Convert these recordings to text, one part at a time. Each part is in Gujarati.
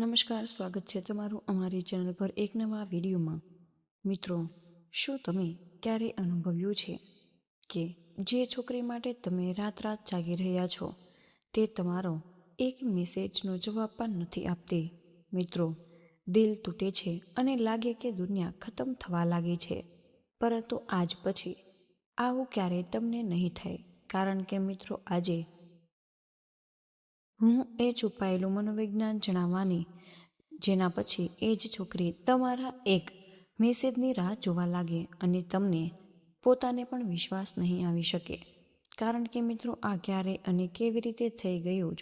નમસ્કાર, સ્વાગત છે તમારું અમારી ચેનલ પર એક નવા વિડીયોમાં। મિત્રો, શું તમે ક્યારેય અનુભવ્યું છે કે જે છોકરી માટે તમે રાત રાત જાગી રહ્યા છો તે તમારો એક મેસેજનો જવાબ પણ નથી આપતી? મિત્રો, દિલ તૂટે છે અને લાગે કે દુનિયા ખતમ થવા લાગી છે, પરંતુ આજ પછી આવું ક્યારેય તમને નહીં થાય, કારણ કે મિત્રો આજે હું એ છુપાયેલું મનોવિજ્ઞાન જણાવવાની, જેના પછી એ જ છોકરી તમારા એક મેસેજની રાહ જોવા લાગે અને તમને પોતાને પણ વિશ્વાસ નહીં આવી શકે, કારણ કે મિત્રો આ ક્યારે અને કેવી રીતે થઈ ગયું?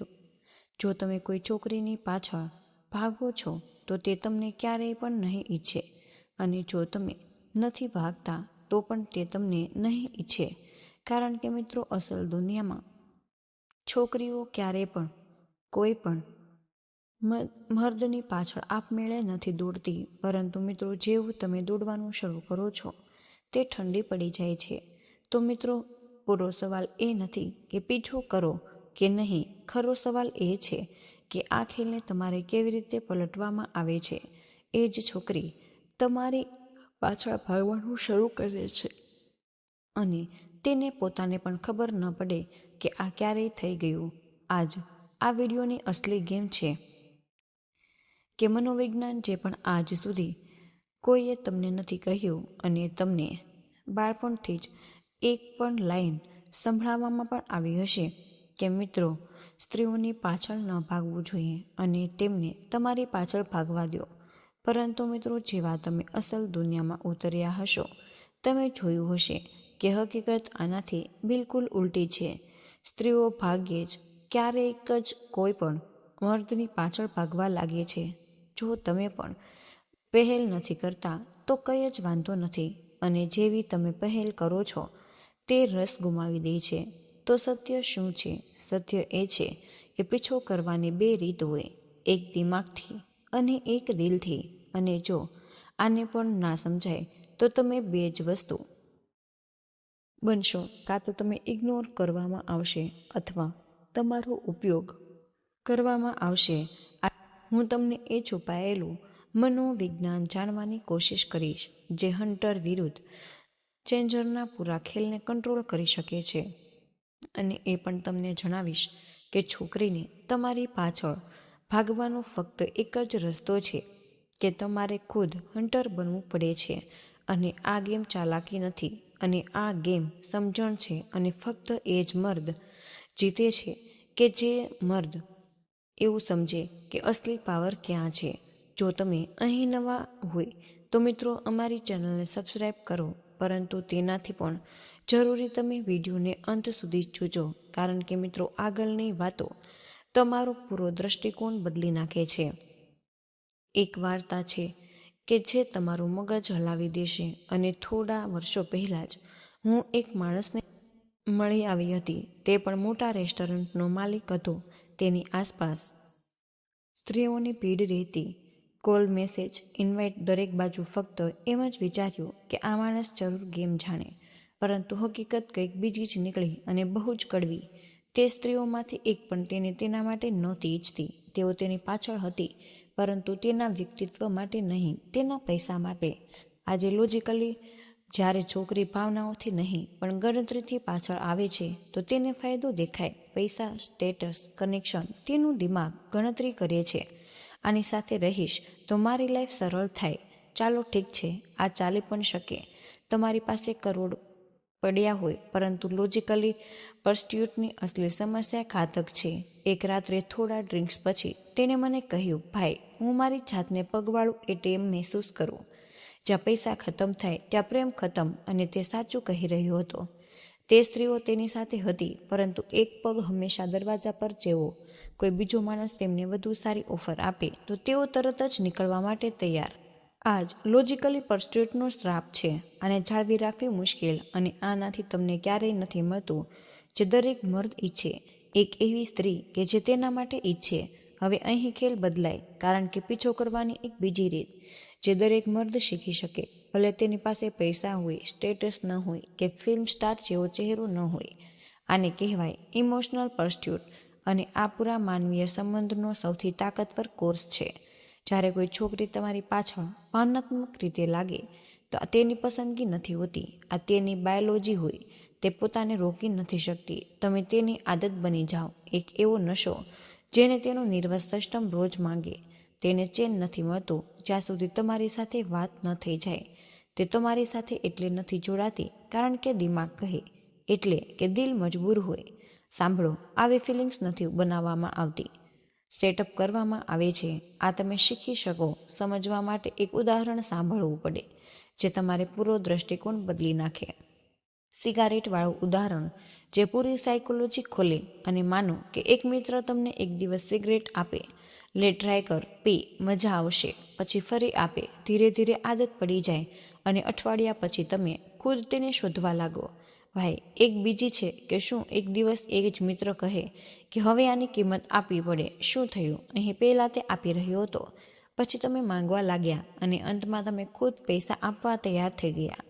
જો તમે કોઈ છોકરીની પાછળ ભાગો છો તો તે તમને ક્યારેય પણ નહીં ઈચ્છે, અને જો તમે નથી ભાગતા તો પણ તે તમને નહીં ઈચ્છે, કારણ કે મિત્રો અસલ દુનિયામાં છોકરીઓ ક્યારેય પણ કોઈ પણ મર્દની પાછળ આપમેળે નથી દોડતી, પરંતુ મિત્રો જેવું તમે દોડવાનું શરૂ કરો છો તે ઠંડી પડી જાય છે। તો મિત્રો, પૂરો સવાલ એ નથી કે પીછો કરો કે નહીં, ખરો સવાલ એ છે કે આ ખેલને તમારે કેવી રીતે પલટવામાં આવે છે। એ જ છોકરી તમારી પાછળ ભાગવાનું શરૂ કરે છે અને તેને પોતાને પણ ખબર ન પડે કે આ ક્યારેય થઈ ગયું। આજ આ વિડીયોની અસલી ગેમ છે કે મનોવિજ્ઞાન જે પણ આજ સુધી કોઈએ તમને નથી કહ્યું, અને તમને બાળપણથી જ એક પણ લાઈન સંભળાવવામાં પણ આવી હશે કે મિત્રો, સ્ત્રીઓની પાછળ ન ભાગવું જોઈએ અને તેમને તમારી પાછળ ભાગવા દો। પરંતુ મિત્રો, જેવા તમે અસલ દુનિયામાં ઉતર્યા હશો, તમે જોયું હશે કે હકીકત આનાથી બિલકુલ ઉલટી છે। સ્ત્રીઓ ભાગ્યે જ ક્યારેક જ કોઈ પણ મર્દની પાછળ ભાગવા લાગે છે। જો તમે પણ પહેલ નથી કરતા તો કંઈ જ વાંધો નથી, અને જેવી તમે પહેલ કરો છો તે રસ ગુમાવી દે છે। તો સત્ય શું છે? સત્ય એ છે કે પીછો કરવાની બે રીત હોય, એક દિમાગથી અને એક દિલથી, અને જો આને પણ ના સમજાય તો તમે બે જ વસ્તુ બનશો, કાં તો તમે ઇગ્નોર કરવામાં આવશે અથવા તમારો ઉપયોગ કરવામાં આવશે। હું તમને એ છુપાયેલું મનોવિજ્ઞાન જાણવાની કોશિશ કરીશ જે હન્ટર વિરુદ્ધ ચેન્જરના પૂરા ખેલને કંટ્રોલ કરી શકે છે, અને એ પણ તમને જણાવીશ કે છોકરીને તમારી પાછળ ભાગવાનો ફક્ત એક જ રસ્તો છે કે તમારે ખુદ હન્ટર બનવું પડે છે। અને આ ગેમ ચાલાકી નથી, અને આ ગેમ સમજણ છે, અને ફક્ત એ જ મર્દ જીતે છે કે જે મર્દ એવું સમજે કે અસલી પાવર ક્યાં છે। જો તમે અહીં નવા હોય તો મિત્રો અમારી ચેનલને સબસ્ક્રાઈબ કરો, પરંતુ તેનાથી પણ જરૂરી તમે વિડીયોને અંત સુધી જોજો, કારણ કે મિત્રો આગળની વાતો તમારો પૂરો દ્રષ્ટિકોણ બદલી નાખે છે। એક વાર્તા છે કે જે તમારું મગજ હલાવી દેશે, અને થોડા વર્ષો પહેલાં જ હું એક માણસને મળી આવી હતી, તે પણ મોટા રેસ્ટોરન્ટનો માલિક હતો। તેની આસપાસ સ્ત્રીઓની ભીડ રહેતી, કોલ, મેસેજ, ઇન્વાઇટ દરેક બાજુ। ફક્ત એમ જ વિચાર્યું કે આ માણસ જરૂર ગેમ જાણે, પરંતુ હકીકત કંઈક બીજી જ નીકળી, અને બહુ જ કડવી। તે સ્ત્રીઓમાંથી એક પણ તેને તેના માટે નહોતી ઈચ્છતી। તેઓ તેની પાછળ હતી, પરંતુ તેના વ્યક્તિત્વ માટે નહીં, તેના પૈસા માટે। આજે લોજિકલી જ્યારે છોકરી ભાવનાઓથી નહીં પણ ગણતરીથી પાછળ આવે છે તો તેને ફાયદો દેખાય, પૈસા, સ્ટેટસ, કનેક્શન, તેનું દિમાગ ગણતરી કરે છે, આની સાથે રહીશ તો મારી લાઈફ સરળ થાય। ચાલો ઠીક છે, આ ચાલી પણ શકે, તમારી પાસે કરોડ પડ્યા હોય, પરંતુ લોજિકલી પર્સ્યુટની અસલી સમસ્યા ઘાતક છે। એક રાત્રે થોડા ડ્રિંક્સ પછી તેણે મને કહ્યું, ભાઈ, હું મારી જાતને પગવાળું એટીએમ મહેસૂસ કરું, જ્યાં પૈસા ખતમ થાય ત્યાં પ્રેમ ખતમ, અને તે સાચું કહી રહ્યો હતો। તે સ્ત્રીઓ તેની સાથે હતી, પરંતુ એક પગ હંમેશા દરવાજા પર જેવો કોઈ બીજો માણસ તેમને વધુ સારી ઓફર આપે તો તેઓ તરત જ નીકળવા માટે તૈયાર। આ જ લોજિકલી પર્સ્યુટનો શ્રાપ છે। આને જાળવી રાખવી મુશ્કેલ, અને આનાથી તમને ક્યારેય નથી મળતું જે દરેક મર્દ ઈચ્છે, એક એવી સ્ત્રી કે જે તેના માટે ઈચ્છે। હવે અહીં ખેલ બદલાય, કારણ કે પીછો કરવાની એક બીજી રીત જે દરેક મર્દ શીખી શકે, ભલે તેની પાસે પૈસા હોય, સ્ટેટસ ન હોય, કે ફિલ્મ સ્ટાર જેવો ચહેરો ન હોય। આને કહેવાય ઇમોશનલ પર્સ્યુટ, અને આ પૂરા માનવીય સંબંધનો સૌથી તાકાતવર કોર્સ છે. જ્યારે કોઈ છોકરી તમારી પાછળ ભાવનાત્મક રીતે લાગે તો તેની પસંદગી નથી હોતી, આ તેની બાયોલોજી હોય. તે પોતાને રોકી નથી શકતી. તમે તેની આદત બની જાઓ, એક એવો નશો જેને તેનું નર્વસ સિસ્ટમ રોજ માંગે. તેને ચેન નથી મળતું જ્યાં સુધી તમારી સાથે વાત ન થઈ જાય. તે તમારી સાથે એટલે નથી જોડાતી કારણ કે દિમાગ કહે, એટલે કે દિલ મજબૂર હોય. સાંભળો, આવી ફિલિંગ્સ નથી બનાવવામાં આવતી, સેટઅપ કરવામાં આવે છે. આ તમે શીખી શકો. સમજવા માટે એક ઉદાહરણ સાંભળવું પડે જે તમારે પૂરો દ્રષ્ટિકોણ બદલી નાખે. સિગારેટવાળું ઉદાહરણ જે પૂરી સાયકોલોજી ખોલે. અને માનો કે એક મિત્ર તમને એક દિવસ સિગરેટ આપે, લે ટ્રાય કર, પી, મજા આવશે. પછી ફરી આપે, ધીરે ધીરે આદત પડી જાય અને અઠવાડિયા પછી તમે ખુદ તેને શોધવા લાગો. ભાઈ, એક બીજી છે કે શું એક દિવસ એક જ મિત્ર કહે કે હવે આની કિંમત આપવી પડે. શું થયું? અહીં પહેલાં તે આપી રહ્યો હતો, પછી તમે માંગવા લાગ્યા અને અંતમાં તમે ખુદ પૈસા આપવા તૈયાર થઈ ગયા.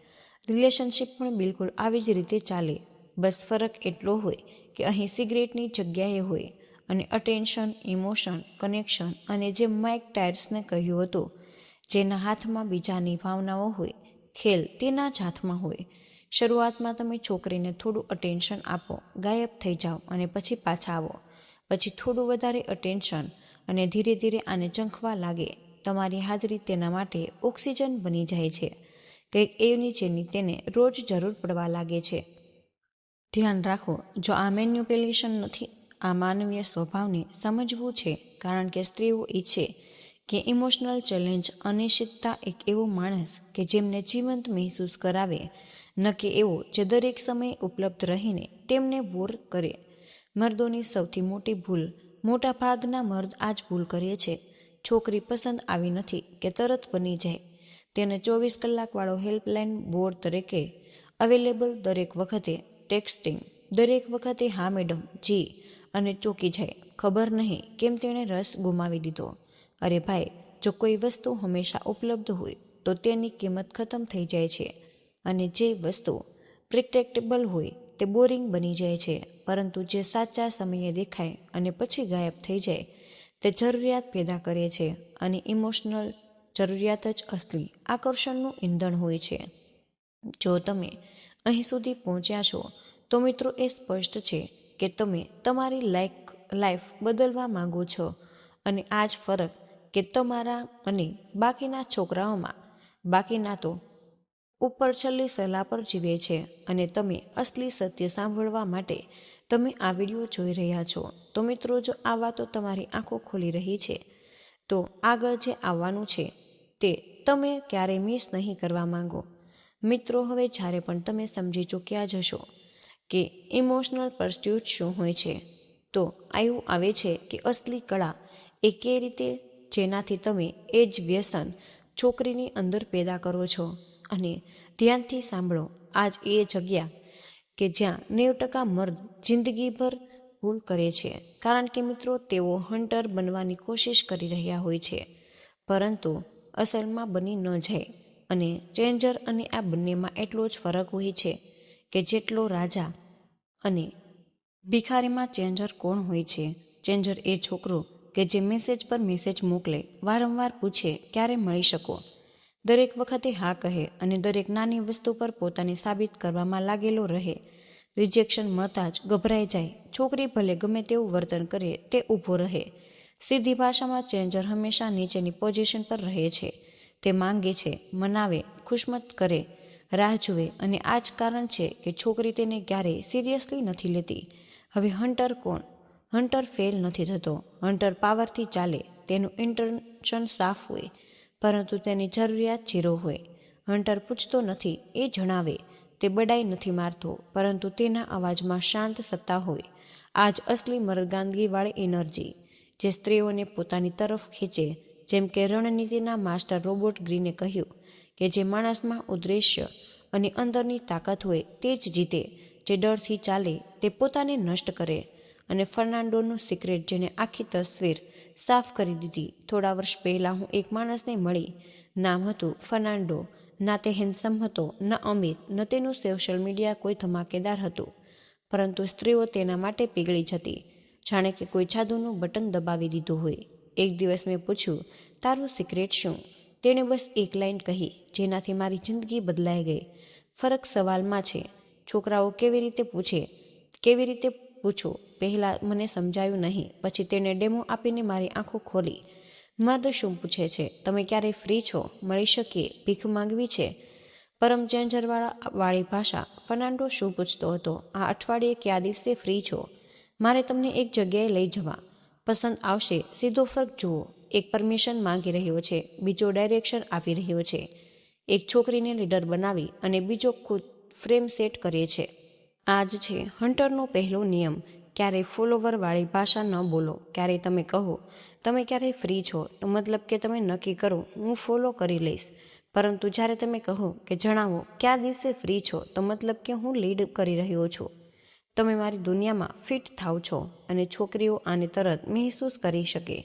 રિલેશનશિપ પણ બિલકુલ આવી જ રીતે ચાલે. બસ ફરક એટલો હોય કે અહીં સિગરેટની જગ્યાએ હોય અને અટેન્શન, ઇમોશન, કનેક્શન અને જે માઇક ટાયર્સને કહ્યું હતું, જેના હાથમાં બીજાની ભાવનાઓ હોય, ખેલ તેના જ હાથમાં હોય. શરૂઆતમાં તમે છોકરીને થોડું અટેન્શન આપો, ગાયબ થઈ જાઓ અને પછી પાછા આવો. પછી થોડું વધારે અટેન્શન અને ધીરે ધીરે આને ચંખવા લાગે. તમારી હાજરી તેના માટે ઓક્સિજન બની જાય છે. કંઈક એની જેની તેને રોજ જરૂર પડવા લાગે છે. ધ્યાન રાખો, જો આ મેન્યુપ્યુલેશન નથી, આ માનવીય સ્વભાવને સમજવું છે. કારણ કે સ્ત્રીઓ ઈચ્છે કે ઇમોશનલ ચેલેન્જ, અનિશ્ચિતતા, એક એવો માણસ કે જેમને જીવંત મહેસૂસ કરાવે, ન કે એવો જે દરેક સમયે ઉપલબ્ધ રહીને તેમને બોર કરે. મર્દોની સૌથી મોટી ભૂલ, મોટા ભાગના મર્દ આ જ ભૂલ કરે છે. છોકરી પસંદ આવી નથી કે તરત બની જાય. તેને 24 કલાકવાળો હેલ્પલાઇન બોર તરીકે અવેલેબલ, દરેક વખતે ટેક્સ્ટિંગ, દરેક વખતે હા મેડમ, જી, અને ચોંકી જાય. ખબર નહીં કેમ તેણે રસ ગુમાવી દીધો. અરે ભાઈ, જો કોઈ વસ્તુ હંમેશા ઉપલબ્ધ હોય તો તેની કિંમત ખતમ થઈ જાય છે. અને જે વસ્તુ પ્રિડિક્ટેબલ હોય તે બોરિંગ બની જાય છે. પરંતુ જે સાચા સમયે દેખાય અને પછી ગાયબ થઈ જાય, તે જરૂરિયાત પેદા કરે છે. અને ઇમોશનલ જરૂરિયાત જ અસલી આકર્ષણનું ઈંધણ હોય છે. જો તમે અહીં સુધી પહોંચ્યા છો તો મિત્રો, એ સ્પષ્ટ છે કે તમે તમારી લાઈફ બદલવા માંગો છો. અને આ જ ફરક કે તમારા અને બાકીના છોકરાઓમાં, બાકીના તો ઉપર છેલ્લી સલાહ પર જીવે છે. અને તમે અસલી સત્ય સાંભળવા માટે તમે આ વિડીયો જોઈ રહ્યા છો. તો મિત્રો, જો આ વાતો તમારી આંખો ખોલી રહી છે, તો આગળ જે આવવાનું છે તે તમે ક્યારેય મિસ નહીં કરવા માંગો. મિત્રો, હવે જ્યારે પણ તમે સમજી ચૂક્યા જશો કે ઇમોશનલ પરસ્યુટ શું હોય છે, તો એવું આવે છે કે અસલી કળા એ કે રીતે જેનાથી તમે એ જ વ્યસન છોકરીની અંદર પેદા કરો છો. અને ધ્યાનથી સાંભળો, આજ એ જગ્યા કે જ્યાં 90% મર્દ જિંદગીભર ભૂલ કરે છે. કારણ કે મિત્રો, તેઓ હન્ટર બનવાની કોશિશ કરી રહ્યા હોય છે, પરંતુ અસલમાં બની ન જાય. અને ચેન્જર અને આ બંનેમાં એટલો જ ફરક હોય છે કે જેટલો રાજા અને ભિખારીમાં. ચેન્જર કોણ હોય છે? ચેન્જર એ છોકરો કે જે મેસેજ પર મેસેજ મોકલે, વારંવાર પૂછે ક્યારે મળી શકો, દરેક વખતે હા કહે અને દરેક નાની વસ્તુ પર પોતાને સાબિત કરવામાં લાગેલો રહે. રિજેક્શન મળતા જ ગભરાઈ જાય. છોકરી ભલે ગમે તેવું વર્તન કરે, તે ઊભો રહે. સીધી ભાષામાં, ચેન્જર હંમેશા નીચેની પોઝિશન પર રહે છે. તે માંગે છે, મનાવે, ખુશમત કરે, રાહ જુએ. અને આ જ કારણ છે કે છોકરી તેને ક્યારેય સિરિયસલી નથી લેતી. હવે હન્ટર કોણ? હન્ટર ફેલ નથી થતો. હન્ટર પાવરથી ચાલે. તેનું ઇન્ટન્શન સાફ હોય, પરંતુ તેની જરૂરિયાત ઝીરો હોય. હન્ટર પૂછતો નથી, એ જણાવે. તે બડાઈ નથી મારતો, પરંતુ તેના અવાજમાં શાંત સત્તા હોય. આ જ અસલી મર્દાનગીવાળી એનર્જી જે સ્ત્રીઓને પોતાની તરફ ખેંચે. જેમ કે રણનીતિના માસ્ટર રોબર્ટ ગ્રીને કહ્યું કે જે માણસમાં ઉદ્દેશ્ય અને અંદરની તાકાત હોય તે જ જીતે. જે ડરથી ચાલે તે પોતાને નષ્ટ કરે. અને ફર્નાન્ડોનું સિક્રેટ, જેને આખી તસવીર સાફ કરી દીધી. થોડા વર્ષ પહેલાં હું એક માણસને મળી. નામ હતું ફર્નાન્ડો. ના તે હેન્ડસમ હતો, ન અમીર, ન તેનું સોશિયલ મીડિયા કોઈ ધમાકેદાર હતું, પરંતુ સ્ત્રીઓ તેના માટે પીગળી જતી. જાણે કે કોઈ જાદુનું બટન દબાવી દીધું હોય. એક દિવસ મેં પૂછ્યું, તારું સિક્રેટ શું? તેણે બસ એક લાઈન કહી, જેનાથી મારી જિંદગી બદલાઈ ગઈ. ફરક સવાલમાં છે. છોકરાઓ કેવી રીતે પૂછો? પહેલાં મને સમજાયું નહીં. પછી તેણે ડેમો આપીને મારી આંખો ખોલી. મર્દ શું પૂછે છે? તમે ક્યારે ફ્રી છો? મળી શકીએ? ભીખ માંગવી છે? પરમ વાળી ભાષા. ફર્નાન્ડો શું પૂછતો હતો? આ અઠવાડિયે કયા દિવસે ફ્રી છો? મારે તમને એક જગ્યાએ લઈ જવા. પસંદ આવશે. સીધો ફર્ક જુઓ. એક પરમિશન માંગી રહ્યો છે, બીજો ડાયરેક્શન આપી રહ્યો છે. એક છોકરીને લીડર બનાવી અને બીજો ખુદ ફ્રેમ સેટ કરે છે. આ જ છે હન્ટરનો પહેલો નિયમ. ક્યારેય ફોલોવર વાળી ભાષા ન બોલો. ક્યારેય તમે કહો, તમે ક્યારેય ફ્રી છો, તો મતલબ કે તમે નક્કી કરો, હું ફોલો કરી લઈશ. પરંતુ જ્યારે તમે કહો કે જણાવો કયા દિવસે ફ્રી છો, તો મતલબ કે હું લીડ કરી રહ્યો છું. તમે મારી દુનિયામાં ફિટ થાવ છો અને છોકરીઓ આને તરત મહેસૂસ કરી શકે.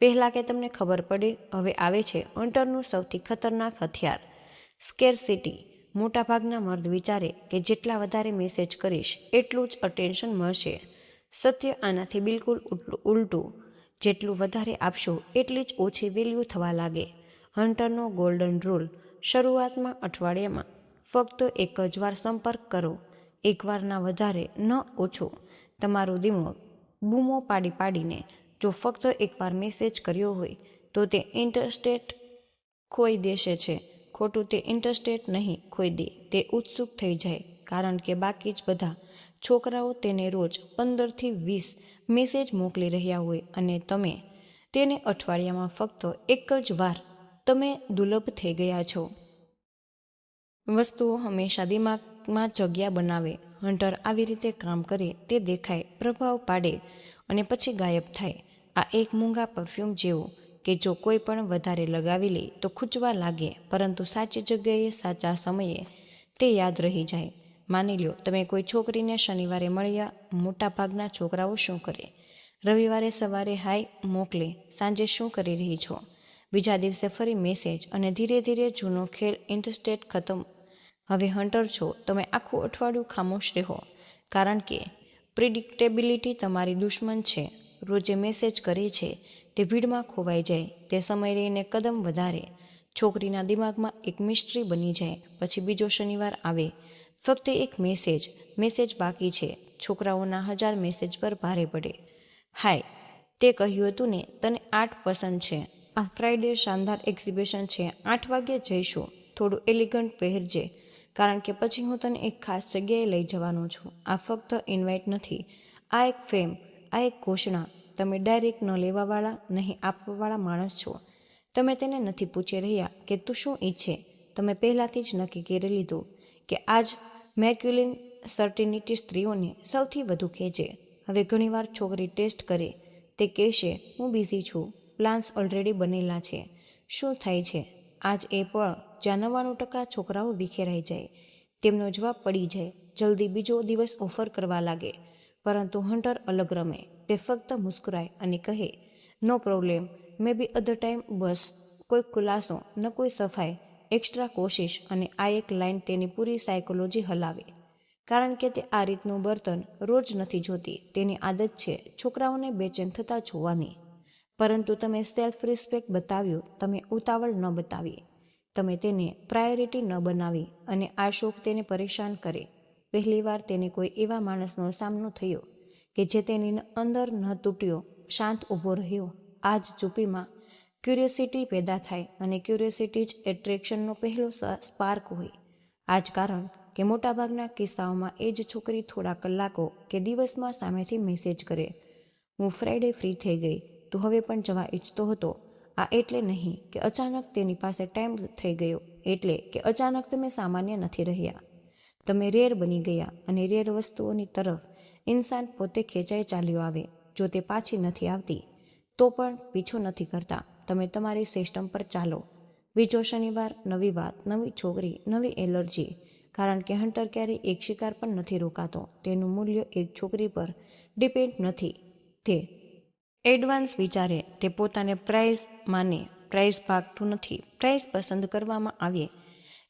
પહેલાં કે તમને ખબર પડે. હવે આવે છે હન્ટરનું સૌથી ખતરનાક હથિયાર, સ્કેરસિટી. મોટાભાગના મર્દ વિચારે કે જેટલા વધારે મેસેજ કરીશ એટલું જ અટેન્શન મળશે. સત્ય આનાથી બિલકુલ ઉલટું. જેટલું વધારે આપશો એટલી જ ઓછી વેલ્યુ થવા લાગે. હન્ટરનો ગોલ્ડન રૂલ. શરૂઆતમાં અઠવાડિયામાં ફક્ત એક જ વાર સંપર્ક કરો. એક વારના વધારે, ન ઓછો. તમારું દિમાગ બૂમો પાડીને જો ફક્ત એકવાર મેસેજ કર્યો હોય તો તે ઇન્ટરસ્ટેટ ખોઈ દેશે છે. ખોટું, તે ઇન્ટરસ્ટેટ નહીં ખોઈ દે, તે ઉત્સુક થઈ જાય. કારણ કે બાકી જ બધા છોકરાઓ તેને રોજ 15થી 20 મેસેજ મોકલી રહ્યા હોય અને તમે તેને અઠવાડિયામાં ફક્ત એક જ વાર. તમે દુર્લભ થઈ ગયા છો. વસ્તુઓ હંમેશા દિમાગમાં જગ્યા બનાવે. હન્ટર આવી રીતે કામ કરે. તે દેખાય, પ્રભાવ પાડે અને પછી ગાયબ થાય. આ એક મૂંગા પરફ્યુમ જેવું કે જો કોઈ પણ વધારે લગાવી લે તો ખૂંચવા લાગે, પરંતુ સાચી જગ્યાએ સાચા સમયે તે યાદ રહી જાય. માની લો તમે કોઈ છોકરીને શનિવારે મળ્યા. મોટાભાગના છોકરાઓ શું કરે? રવિવારે સવારે હાય મોકલે, સાંજે શું કરી રહી છો, બીજા દિવસે ફરી મેસેજ, અને ધીરે ધીરે જૂનો ખેલ ઇન્ટરસ્ટેટ ખતમ. હવે હન્ટર છો, તમે આખું અઠવાડિયું ખામોશ રહો, કારણ કે પ્રિડિક્ટેબિલિટી તમારી દુશ્મન છે. રોજે મેસેજ કરે છે, તે ભીડમાં ખોવાઈ જાય, તે સમય રહીને કદમ વધારે. છોકરીના દિમાગમાં એક મિસ્ટ્રી બની જાય. પછી બીજો શનિવાર આવે, ફક્ત એક મેસેજ બાકી છે. છોકરાઓના 1000 મેસેજ પર ભારે પડે. હાય, તે કહ્યું હતું ને તને 8 પસંદ છે. આ ફ્રાઈડે શાનદાર એક્ઝિબિશન છે. 8 વાગ્યે જઈશું. થોડું એલિગન્ટ પહેરજે, કારણ કે પછી હું તને એક ખાસ જગ્યાએ લઈ જવાનો છું. આ ફક્ત ઇન્વાઇટ નથી, આ એક ફેમ, આ એક ઘોષણા. તમે ડાયરેક્ટ ન લેવાવાળા, નહીં આપવાવાળા માણસ છો. તમે તેને નથી પૂછી રહ્યા કે તું શું ઈચ્છે. તમે પહેલાંથી જ નક્કી કરી લીધું કે આજ મેસ્ક્યુલિન સર્ટિનિટી સ્ત્રીઓને સૌથી વધુ ખેંચે. હવે ઘણીવાર છોકરી ટેસ્ટ કરે, તે કહેશે હું બિઝી છું, પ્લાન્સ ઓલરેડી બનેલા છે. શું થાય છે? આજ એ પળ જ્યાં 99% છોકરાઓ વિખેરાઈ જાય. તેમનો જવાબ પડી જાય, જલ્દી બીજો દિવસ ઓફર કરવા લાગે. પરંતુ હન્ટર અલગ રમે. તે ફક્ત મુસ્કરાય અને કહે, નો પ્રોબ્લેમ, મે બી અધર ટાઈમ. બસ કોઈ ખુલાસો, ન કોઈ સફાઈ, એક્સ્ટ્રા કોશિશ. અને આ એક લાઈન તેની પૂરી સાયકોલોજી હલાવે. કારણ કે તે આ રીતનું બર્તન રોજ નથી જોતી. તેની આદત છે છોકરાઓને બેચેન થતા જોવાની. પરંતુ તમે સેલ્ફ રિસ્પેક્ટ બતાવ્યું, તમે ઉતાવળ ન બતાવી, તમે તેને પ્રાયોરિટી ન બનાવી, અને આ શોખ તેને પરેશાન કરે. પહેલીવાર તેને કોઈ એવા માણસનો સામનો થયો કે જે તેની અંદર ન તૂટ્યો, શાંત ઊભો રહ્યો. આ જ ચૂપીમાં ક્યુરિયોસિટી પેદા થાય, અને ક્યુરિયોસિટી જ એટ્રેક્શનનો પહેલો સ્પાર્ક હોય. આ જ કારણ કે મોટાભાગના કિસ્સાઓમાં એ જ છોકરી થોડા કલાકો કે દિવસમાં સામેથી મેસેજ કરે, હું ફ્રાઈડે ફ્રી થઈ ગઈ, તું હવે પણ જવા ઈચ્છતો હતો. આ એટલે નહીં કે અચાનક તેની પાસે ટાઈમ થઈ ગયો, એટલે કે અચાનક તમે સામાન્ય નથી રહ્યા. તમે રેર બની ગયા, અને રેર વસ્તુઓની તરફ ઇન્સાન પોતે ખેંચાઈ ચાલ્યો આવે. જો તે પાછી નથી આવતી તો પણ પીછો નથી કરતા. તમે તમારી સિસ્ટમ પર ચાલો. બીજો શનિવાર, નવી વાત, નવી છોકરી, નવી એલર્જી. કારણ કે હન્ટર ક્યારેય એક શિકાર પણ નથી રોકાતો. તેનું મૂલ્ય એક છોકરી પર ડિપેન્ડ નથી. તે એડવાન્સ વિચારે, તે પોતાને પ્રાઇઝ માને. પ્રાઇઝ ભાગતું નથી, પ્રાઇઝ પસંદ કરવામાં આવે.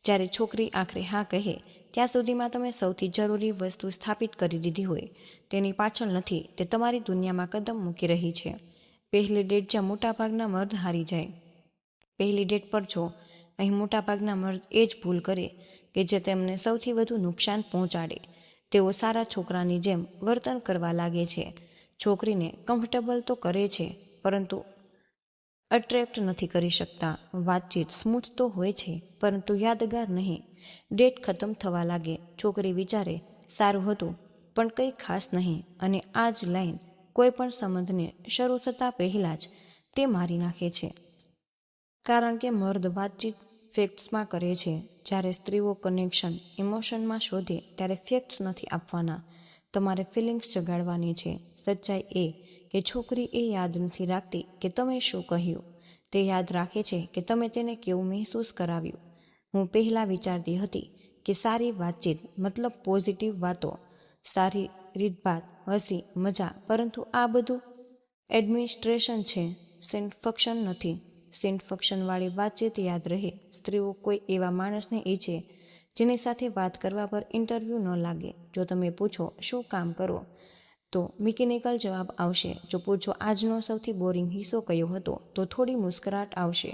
જ્યારે છોકરી આખરે હા કહે ત્યાં સુધીમાં તમે સૌથી જરૂરી વસ્તુ સ્થાપિત કરી દીધી હોય તેની પાછળ નથી, તે તમારી દુનિયામાં કદમ મૂકી રહી છે. પહેલી ડેટ જ્યાં મોટાભાગના મર્દ હારી જાય. પહેલી ડેટ પર જો અહીં મોટાભાગના મર્દ એ જ ભૂલ કરે કે જે તેમને સૌથી વધુ નુકસાન પહોંચાડે. તેઓ સારા છોકરાની જેમ વર્તન કરવા લાગે છે. છોકરીને કમ્ફર્ટેબલ તો કરે છે, પરંતુ અટ્રેક્ટ નથી કરી શકતા. વાતચીત સ્મૂથ તો હોય છે, પરંતુ યાદગાર નહીં. ડેટ ખતમ થવા લાગે. છોકરી વિચારે, સારું હતું પણ કંઈ ખાસ નહીં, અને આ જ લાઈન કોઈ પણ સંબંધને શરૂ થતાં પહેલાં જ તે મારી નાખે છે. કારણ કે મર્દ વાતચીત ફેક્ટ્સમાં કરે છે, જ્યારે સ્ત્રીઓ કનેક્શન ઇમોશનમાં શોધે ત્યારે ફેક્ટ્સ નથી આપવાના, તમારે ફિલિંગ્સ જગાડવાની છે. સચ્ચાઈ એ કે છોકરી એ યાદ નથી રાખતી કે તમે શું કહ્યું, તે યાદ રાખે છે કે તમે તેને કેવું મહેસૂસ કરાવ્યું. હું પહેલાં વિચારતી હતી કે સારી વાતચીત મતલબ પોઝિટિવ વાતો, સારી રીતભાત, હસી મજા, પરંતુ આ બધું એડમિનિસ્ટ્રેશન છે, સેટિસ્ફેક્શન નથી. સેટિસ્ફેક્શનવાળી વાતચીત યાદ રહે. સ્ત્રીઓ કોઈ એવા માણસને ઈચ્છે જેની સાથે વાત કરવા પર ઇન્ટરવ્યૂ ન લાગે. જો તમે પૂછો શું કામ કરો તો મિકેનિકલ જવાબ આવશે. જો પૂછો આજનો સૌથી બોરિંગ હિસ્સો કયો હતો તો થોડી મુસ્કરાટ આવશે.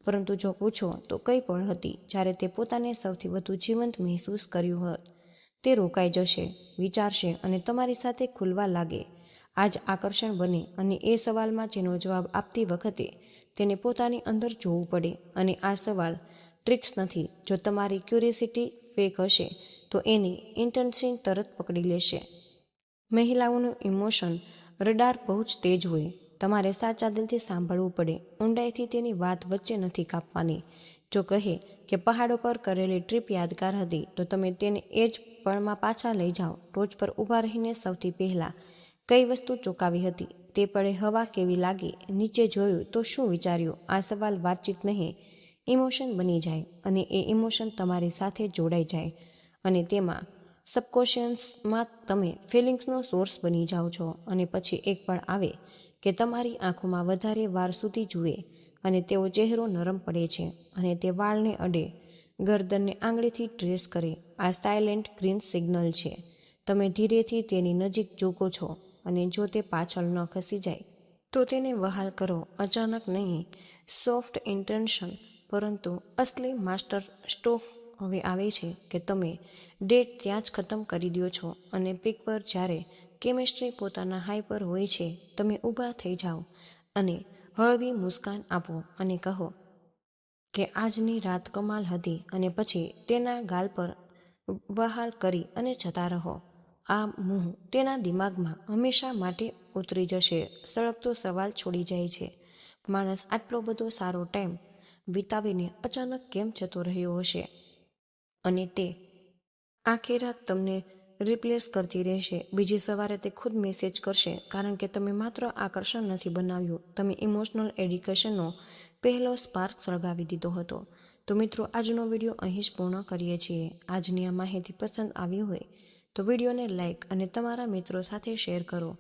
પરંતુ જો પૂછો તો કઈ પળ હતી જ્યારે તે પોતાને સૌથી વધુ જીવંત મહેસૂસ કર્યું હોત, તે રોકાઈ જશે, વિચારશે અને તમારી સાથે ખુલવા લાગે. આ જ આકર્ષણ બને. અને એ સવાલમાં જેનો જવાબ આપતી વખતે તેને પોતાની અંદર જોવું પડે. અને આ સવાલ ટ્રિક્સ નથી. જો તમારી ક્યુરિયોસિટી ફેક હશે તો એની ઇન્ટન્સિટી તરત પકડી લેશે. મહિલાઓનું ઇમોશન રડાર બહુ જ તેજ હોય. તમારે સાચા દિલથી સાંભળવું પડે. ઊંડાઈથી તેની વાત વચ્ચે નથી કાપવાની. જો કહે કે પહાડો પર કરેલી ટ્રીપ યાદગાર હતી, તો તમે તેને એ જ પળમાં પાછા લઈ જાઓ. ટોચ પર ઊભા રહીને સૌથી પહેલાં કઈ વસ્તુ ચોંકાવી હતી? તે પળે હવા કેવી લાગી? નીચે જોયું તો શું વિચાર્યું? આ સવાલ વાતચીત નહીં, ઇમોશન બની જાય. અને એ ઇમોશન તમારી સાથે જોડાઈ જાય. અને તેમાં સબકોન્શિયસમાં તમે ફિલિંગ્સનો સોર્સ બની જાઓ છો. અને પછી એક પળ આવે કે તમારી આંખોમાં વધારે વાર સુધી જુએ અને તેઓ ચહેરો નરમ પડે છે અને તે વાળને અડે, ગરદનને આંગળીથી ટ્રેસ કરે. આ સાયલેન્ટ ગ્રીન સિગ્નલ છે. તમે ધીરેથી તેની નજીક ઝૂકો છો અને જો તે પાછળ ન ખસી જાય તો તેને વહાલ કરો. અચાનક નહીં, સોફ્ટ ઇન્ટેન્શન. પરંતુ અસલી માસ્ટર સ્ટ્રોક હવે આવે છે કે તમે ડેટ ત્યાં જ ખતમ કરી દો છો. અને પીક પર જ્યારે કેમિસ્ટ્રી પોતાના હાઈ પર હોય છે, તમે ઊભા થઈ જાઓ અને હળવી મુસ્કાન આપો અને કહો કે આજની રાત કમાલ હતી, અને પછી તેના ગાલ પર વહાલ કરી અને જતા રહો. આ મોહ તેના દિમાગમાં હંમેશા માટે ઉતરી જશે. સળગતો સવાલ છોડી જાય છે, માણસ આટલો બધો સારો ટાઈમ વિતાવીને અચાનક કેમ જતો રહ્યો હશે? અને તે આખી રાત તમને રિપ્લેસ કરતી રહેશે. બીજી સવારે તે ખુદ મેસેજ કરશે, કારણ કે તમે માત્ર આકર્ષણ નથી બનાવ્યું, તમે ઇમોશનલ એડિક્શનનો પહેલો સ્પાર્ક સળગાવી દીધો હતો. તો મિત્રો, આજનો વિડીયો અહીં જ પૂર્ણ કરીએ છીએ. આજની આ માહિતી પસંદ આવી હોય તો વિડીયોને લાઇક અને તમારા મિત્રો સાથે શેર કરો.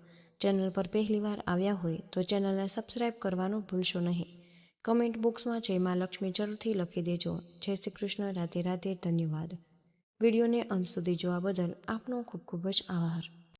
ચેનલ પર પહેલીવાર આવ્યા હોય તો ચેનલને સબસ્ક્રાઈબ કરવાનું ભૂલશો નહીં. કમેન્ટ બોક્સમાં જય મા લક્ષ્મી જરૂરથી લખી દેજો. જય શ્રી કૃષ્ણ. રાધે રાધે. ધન્યવાદ. વિડીયોને અંત સુધી જોવા બદલ આપનો ખૂબ ખૂબ જ આભાર.